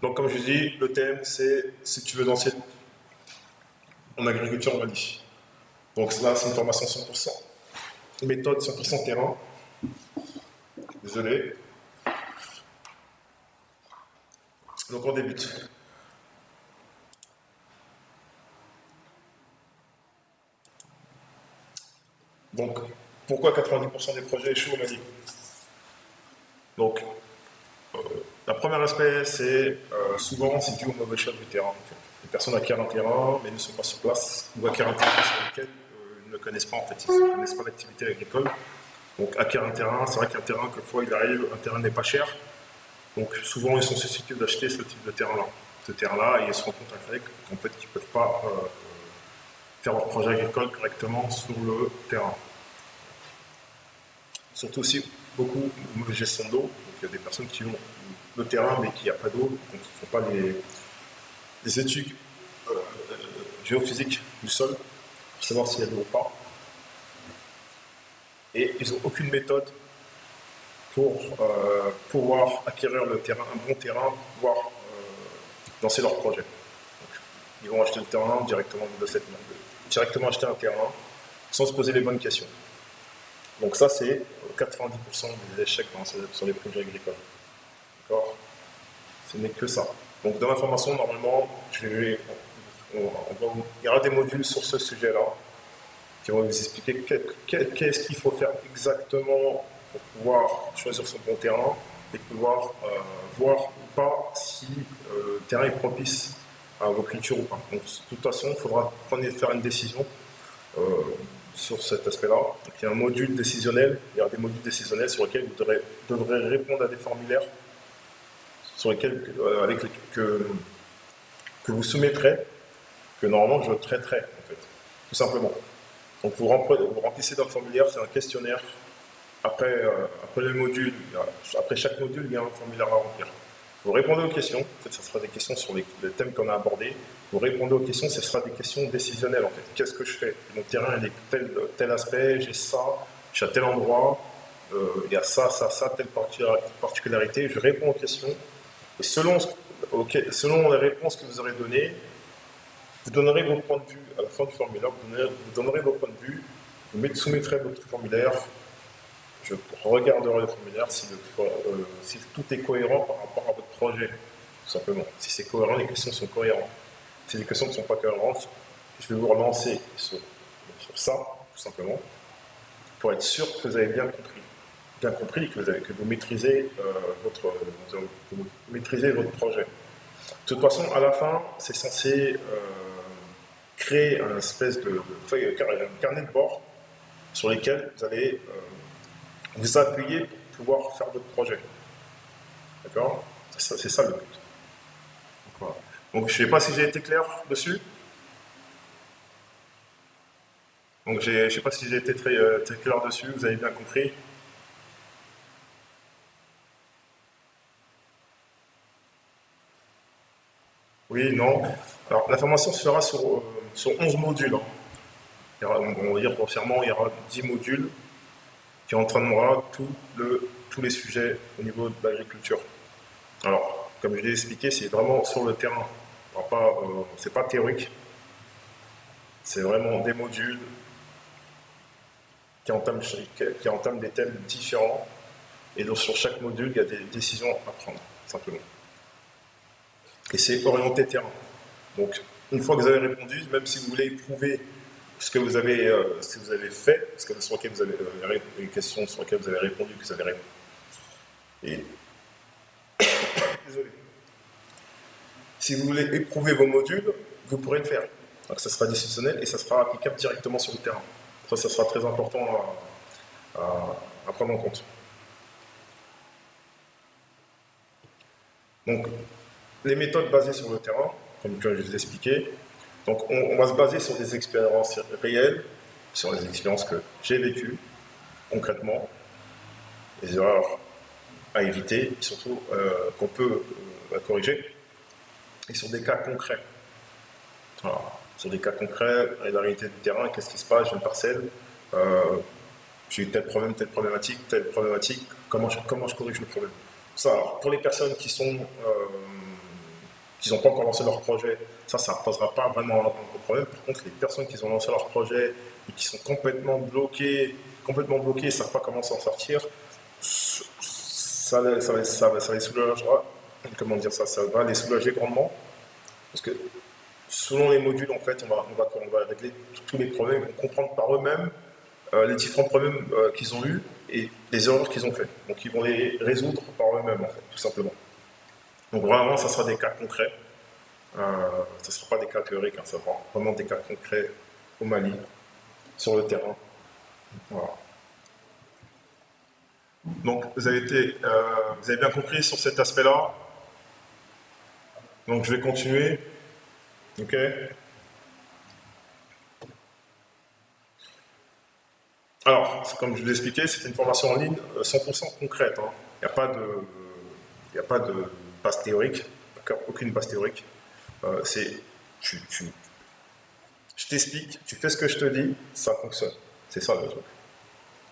Donc, comme je dis, le thème, c'est si tu veux lancer en agriculture, on m'a dit. Donc, là, c'est une formation 100%. Méthode 100% terrain. Désolé. Donc, on débute. Donc, pourquoi 90% des projets échouent, on m'a dit. Donc, la première aspect, c'est souvent, c'est dû au mauvais choix du terrain. En fait. Les personnes acquièrent un terrain, mais ne sont pas sur place, ou acquièrent un terrain sur lequel ils ne connaissent pas, en fait. Ils ne connaissent pas l'activité agricole. Donc, acquièrent un terrain, c'est vrai qu'un terrain, quelquefois, il arrive, un terrain n'est pas cher. Donc, souvent, ils sont susceptibles d'acheter ce type de terrain-là. Ce terrain-là, et ils se rendent compte avec qu'en fait, ils ne peuvent pas faire leur projet agricole correctement sur le terrain. Surtout aussi, beaucoup de mauvaise gestion d'eau. Donc, il y a des personnes qui ont le terrain, mais qui n'y a pas d'eau, donc ils ne font pas les études géophysiques du sol pour savoir s'il y a de l'eau ou pas. Et ils n'ont aucune méthode pour pouvoir acquérir le terrain, un bon terrain, pour pouvoir lancer leur projet. Donc, ils vont acheter le terrain directement directement acheter un terrain sans se poser les bonnes questions. Donc ça, c'est 90% des échecs sur les projets agricoles. D'accord ? Ce n'est que ça. Donc dans la formation, normalement, il y aura des modules sur ce sujet-là qui vont vous expliquer qu'est-ce qu'il faut faire exactement pour pouvoir choisir son bon terrain et pouvoir voir ou pas si le terrain est propice à vos cultures ou pas. Donc de toute façon, il faudra faire une décision sur cet aspect-là. Donc, il y a un module décisionnel, il y a des modules décisionnels sur lesquels vous devrez répondre à des formulaires sur lesquels, que vous soumettrez, que normalement je traiterai, en fait, tout simplement. Donc vous remplissez dans le formulaire, c'est un questionnaire. Après le module, après chaque module, il y a un formulaire à remplir. Vous répondez aux questions, en fait, ce sera des questions sur les thèmes qu'on a abordés. Vous répondez aux questions, ce sera des questions décisionnelles, en fait. Qu'est-ce que je fais ? Mon terrain, il est tel aspect, j'ai ça, je suis à tel endroit, il y a ça, telle particularité. Je réponds aux questions. Et selon les réponses que vous aurez données, vous donnerez vos points de vue à la fin du formulaire, vous donnerez vos points de vue, vous soumettrez votre formulaire, je regarderai le formulaire si tout est cohérent par rapport à votre projet, tout simplement. Si c'est cohérent, les questions sont cohérentes. Si les questions ne sont pas cohérentes, je vais vous relancer sur ça, tout simplement, pour être sûr que vous avez bien compris que vous maîtrisez votre projet. De toute façon, à la fin, c'est censé créer un espèce de feuille, un carnet de bord sur lesquels vous allez vous appuyer pour pouvoir faire votre projet. D'accord ? C'est ça le but. Donc, voilà. Donc je ne sais pas si j'ai été clair dessus. Donc je ne sais pas si j'ai été très clair dessus, vous avez bien compris. Oui, non. Alors la formation se fera sur 11 modules. Hein. On va dire grossièrement, il y aura 10 modules qui entraînera tous les sujets au niveau de l'agriculture. Alors, comme je l'ai expliqué, c'est vraiment sur le terrain. C'est pas théorique. C'est vraiment des modules qui entament des thèmes différents. Et donc, sur chaque module, il y a des décisions à prendre, simplement. Et c'est orienté terrain. Donc, une fois que vous avez répondu, même si vous voulez éprouver ce que vous avez fait, parce que sur lequel vous avez une question sur laquelle vous avez répondu, que vous avez répondu. Et désolé. Si vous voulez éprouver vos modules, vous pourrez le faire. Donc ça sera décisionnel et ça sera applicable directement sur le terrain. Ça sera très important à prendre en compte. Donc, les méthodes basées sur le terrain, comme je vous ai expliqué, donc on va se baser sur des expériences réelles, sur les expériences que j'ai vécues concrètement, les erreurs à éviter, et surtout qu'on peut corriger, et sur des cas concrets. Voilà. Sur des cas concrets, la réalité du terrain, qu'est-ce qui se passe, j'ai une parcelle, j'ai eu tel problème, telle problématique, comment je corrige le problème. Ça, pour les personnes qui sont qui n'ont pas encore lancé leur projet, ça ne posera pas vraiment un gros problème. Par contre, les personnes qui ont lancé leur projet et qui sont complètement bloquées, ne savent pas comment s'en sortir, ça les soulagera. Comment dire ça? Ça va les soulager grandement. Parce que selon les modules, en fait, on va régler tous les problèmes, ils vont comprendre par eux-mêmes les différents problèmes qu'ils ont eus et les erreurs qu'ils ont fait. Donc ils vont les résoudre par eux-mêmes, en fait, tout simplement. Donc vraiment, ça sera des cas concrets. Ce ne sera pas des cas théoriques, ça sera vraiment des cas concrets au Mali, sur le terrain. Voilà. Donc vous avez bien compris sur cet aspect-là. Donc je vais continuer. Ok. Alors, comme je vous l'ai expliqué, c'est une formation en ligne 100% concrète. Il n'y a pas de base théorique, aucune base théorique. Je t'explique, tu fais ce que je te dis, ça fonctionne. C'est ça le truc.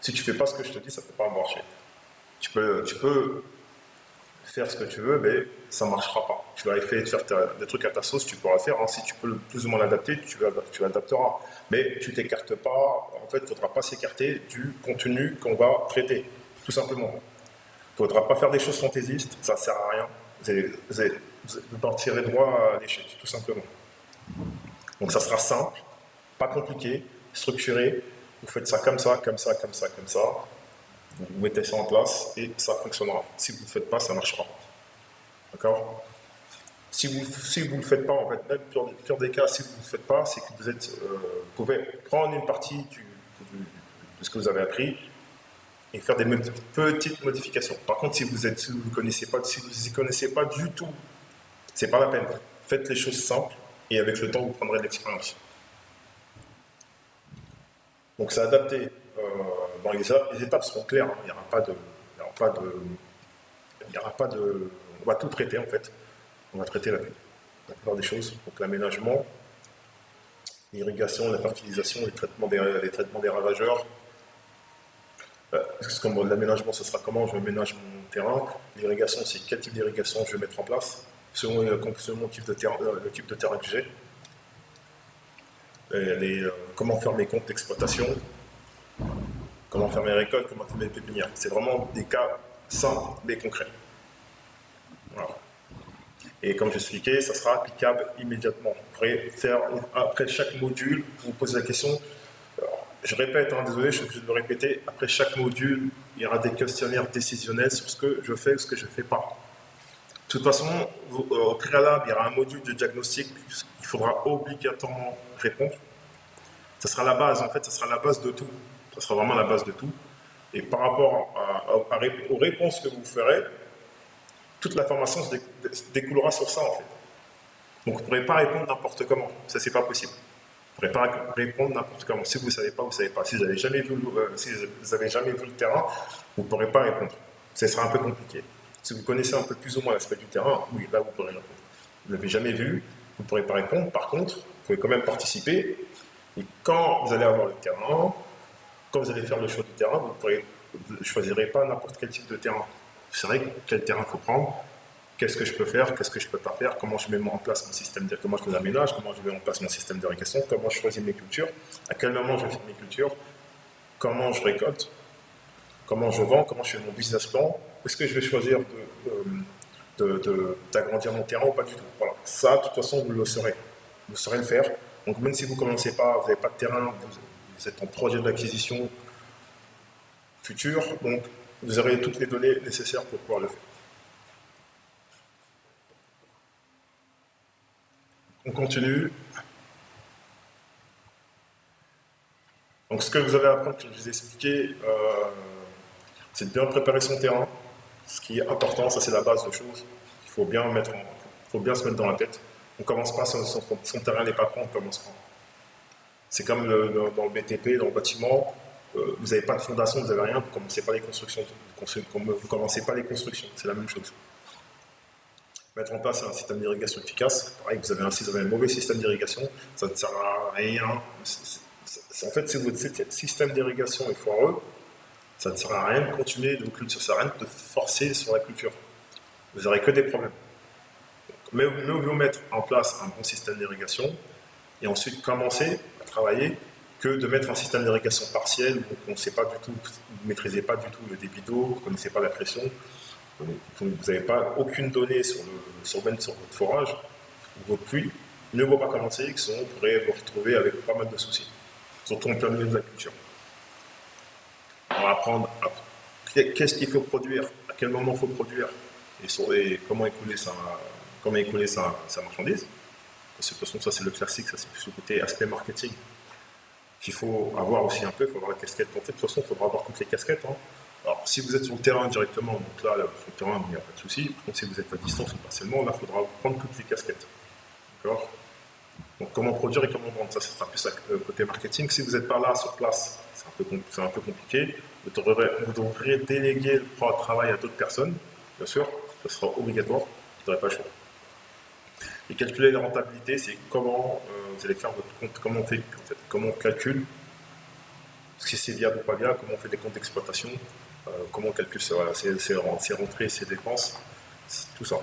Si tu fais pas ce que je te dis, ça ne peut pas marcher. Tu peux faire ce que tu veux, mais ça ne marchera pas. Tu vas essayer de faire des trucs à ta sauce, tu pourras faire. Si tu peux plus ou moins l'adapter, tu l'adapteras. Mais tu t'écartes pas, en fait, il ne faudra pas s'écarter du contenu qu'on va traiter, tout simplement. Il ne faudra pas faire des choses fantaisistes, ça ne sert à rien. Vous partirez droit à l'échec, tout simplement. Donc ça sera simple, pas compliqué, structuré. Vous faites ça comme ça, comme ça, comme ça, comme ça. Vous mettez ça en place et ça fonctionnera. Si vous ne le faites pas, ça ne marchera pas. D'accord? Si vous ne le faites pas, en fait, même dans le pire des cas, si vous ne le faites pas, c'est que vous pouvez prendre une partie de ce que vous avez appris et faire des petites modifications. Par contre, si vous n'y connaissez pas du tout, c'est pas la peine. Faites les choses simples et avec le temps, vous prendrez de l'expérience. Donc, c'est adapté. Les étapes seront claires. Il n'y aura pas de. On va tout traiter en fait. On va traiter la plupart des choses. Donc, l'aménagement, l'irrigation, la fertilisation, les traitements des ravageurs. Comme l'aménagement, ce sera comment je ménage mon terrain. L'irrigation, c'est quel type d'irrigation je vais mettre en place selon le type de terrain que j'ai. Comment faire mes comptes d'exploitation, comment faire mes récoltes, comment faire mes pépinières. C'est vraiment des cas simples mais concrets. Voilà. Et comme j'expliquais, ça sera applicable immédiatement. Vous pourrez faire, après chaque module, vous posez la question. Alors, je répète, désolé, je suis obligé de le répéter. Après chaque module, il y aura des questionnaires décisionnels sur ce que je fais ou ce que je ne fais pas. De toute façon, au préalable, il y aura un module de diagnostic qu'il faudra obligatoirement répondre. Ça sera la base, en fait, ça sera la base de tout. Ça sera vraiment la base de tout. Et par rapport aux réponses que vous ferez, toute la formation se découlera sur ça, en fait. Donc, vous ne pourrez pas répondre n'importe comment. Ça, c'est pas possible. Vous ne pourrez pas répondre n'importe comment. Si vous ne savez pas, vous ne savez pas. Si vous n'avez jamais vu le terrain, vous ne pourrez pas répondre. Ça sera un peu compliqué. Si vous connaissez un peu plus ou moins l'aspect du terrain, oui, là, vous pourrez répondre. Vous ne l'avez jamais vu, vous ne pourrez pas répondre. Par contre, vous pouvez quand même participer. Et quand vous allez avoir le terrain, quand vous allez faire le choix du terrain, vous ne choisirez pas n'importe quel type de terrain. Vous saurez quel terrain il faut prendre, qu'est-ce que je peux faire, qu'est-ce que je ne peux pas faire, comment je mets en place mon système, comment je l'aménage, comment je mets en place mon système d'irrigation, comment je choisis mes cultures, à quel moment je fais mes cultures, comment je récolte, comment je vends, comment je fais mon business plan, est-ce que je vais choisir d'agrandir mon terrain ou pas du tout. Voilà. Ça, de toute façon, vous le saurez. Vous saurez le faire. Donc, même si vous ne commencez pas, vous n'avez pas de terrain, vous êtes en projet d'acquisition futur, donc vous aurez toutes les données nécessaires pour pouvoir le faire. On continue. Donc, ce que vous avez à apprendre, comme je vous ai expliqué, c'est de bien préparer son terrain. Ce qui est important, ça c'est la base de choses. Il faut bien se mettre dans la tête. On ne commence pas, son terrain n'est pas prêt, on ne commence pas. C'est comme dans le BTP, dans le bâtiment, vous n'avez pas de fondation, vous n'avez rien, vous ne commencez pas les constructions. C'est la même chose. Mettre en place un système d'irrigation efficace, pareil, si vous avez un mauvais système d'irrigation, ça ne sert à rien. En fait, si votre système d'irrigation est foireux, ça ne sert à rien de continuer de culture, ça ne sert à rien de forcer sur la culture. Vous n'aurez que des problèmes. mieux vaut mettre en place un bon système d'irrigation et ensuite commencer à travailler que de mettre un système d'irrigation partiel où on ne sait pas du tout, vous ne maîtrisez pas du tout le débit d'eau, vous ne connaissez pas la pression, donc vous n'avez pas aucune donnée même sur votre forage ou votre pluie. Ne vaut pas commencer, sinon vous pourrez vous retrouver avec pas mal de soucis, surtout en plein milieu de la culture. On va apprendre qu'est-ce qu'il faut produire, à quel moment il faut produire, et comment écouler sa marchandise. Parce que de toute façon, ça c'est le classique, ça c'est plus le côté aspect marketing qu'il faut avoir aussi un peu, il faut avoir la casquette. En fait, de toute façon, il faudra avoir toutes les casquettes. Hein. Alors, si vous êtes sur le terrain directement, donc là sur le terrain, il n'y a pas de souci. Par contre, si vous êtes à distance ou partiellement, là, il faudra prendre toutes les casquettes. D'accord. Donc, comment produire et comment vendre, ça sera plus le côté marketing. Si vous n'êtes pas là, sur place, c'est un peu compliqué. Vous devrez déléguer le travail à d'autres personnes, bien sûr, ce sera obligatoire, vous n'aurez pas le choix. Et calculer la rentabilité, c'est comment vous allez faire votre compte, comment on calcule, si c'est viable ou pas viable, comment on fait des comptes d'exploitation, comment on calcule ses rentrées, ses dépenses, tout ça.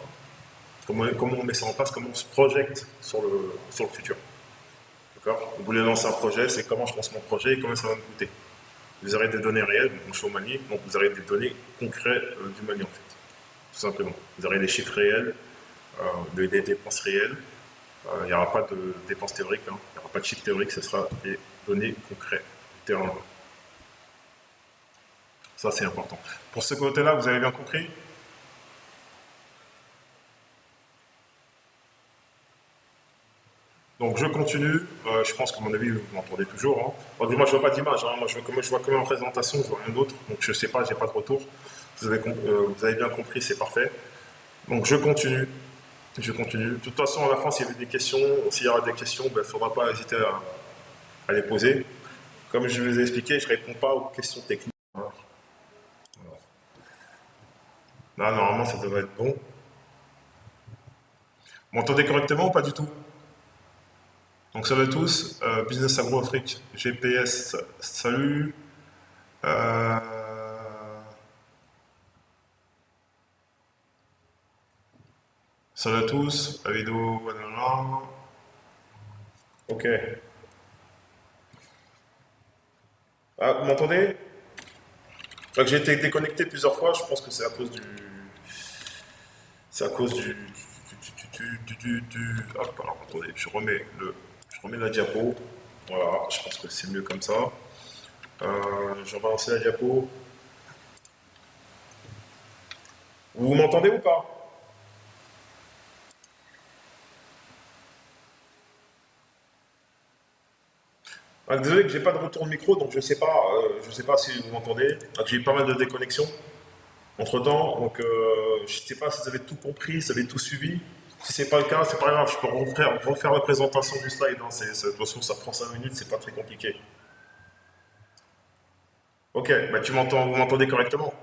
Comment on met ça en place, comment on se projette sur le futur. D'accord. Vous voulez lancer un projet, c'est comment je lance mon projet et combien ça va me coûter. Vous aurez des données réelles, donc je suis au Mali, donc vous aurez des données concrètes du Mali en fait, tout simplement. Vous aurez des chiffres réels, des dépenses réelles. Il n'y aura pas de dépenses théoriques, hein. Il n'y aura pas de chiffres théoriques, ce sera des données concrètes du terrain. Ça c'est important. Pour ce côté-là, vous avez bien compris? Donc je continue, je pense qu'à mon avis vous m'entendez toujours. Hein. Donc, moi je vois pas d'image, hein. Moi je vois comme en présentation, je vois rien d'autre, donc je sais pas, j'ai pas de retour. Vous avez bien compris, c'est parfait. Donc je continue. De toute façon, à la fin, s'il y avait des questions, s'il y aura des questions, il ne faudra pas hésiter à les poser. Comme je vous ai expliqué, je ne réponds pas aux questions techniques. Là, normalement, ça devrait être bon. Vous m'entendez correctement ou pas du tout? Donc, salut à tous. Business Agro Afrique, GPS, salut. Euh, Salut à tous. La vidéo, voilà. Ok. Ah, vous m'entendez? Donc, j'ai été déconnecté plusieurs fois, je pense que c'est à cause du. C'est à cause Hop, alors attendez, je remets la diapo. Voilà, je pense que c'est mieux comme ça. Je vais balancer la diapo. Vous m'entendez ou pas? Ah, désolé que j'ai pas de retour de micro, donc je sais pas si vous m'entendez. Ah, j'ai eu pas mal de déconnexions entre temps, donc je sais pas si vous avez tout compris, si vous avez tout suivi. Si c'est pas le cas, c'est pas grave, je peux refaire la présentation du slide. Hein. De toute façon, ça prend 5 minutes, c'est pas très compliqué. Ok, bah vous m'entendez correctement.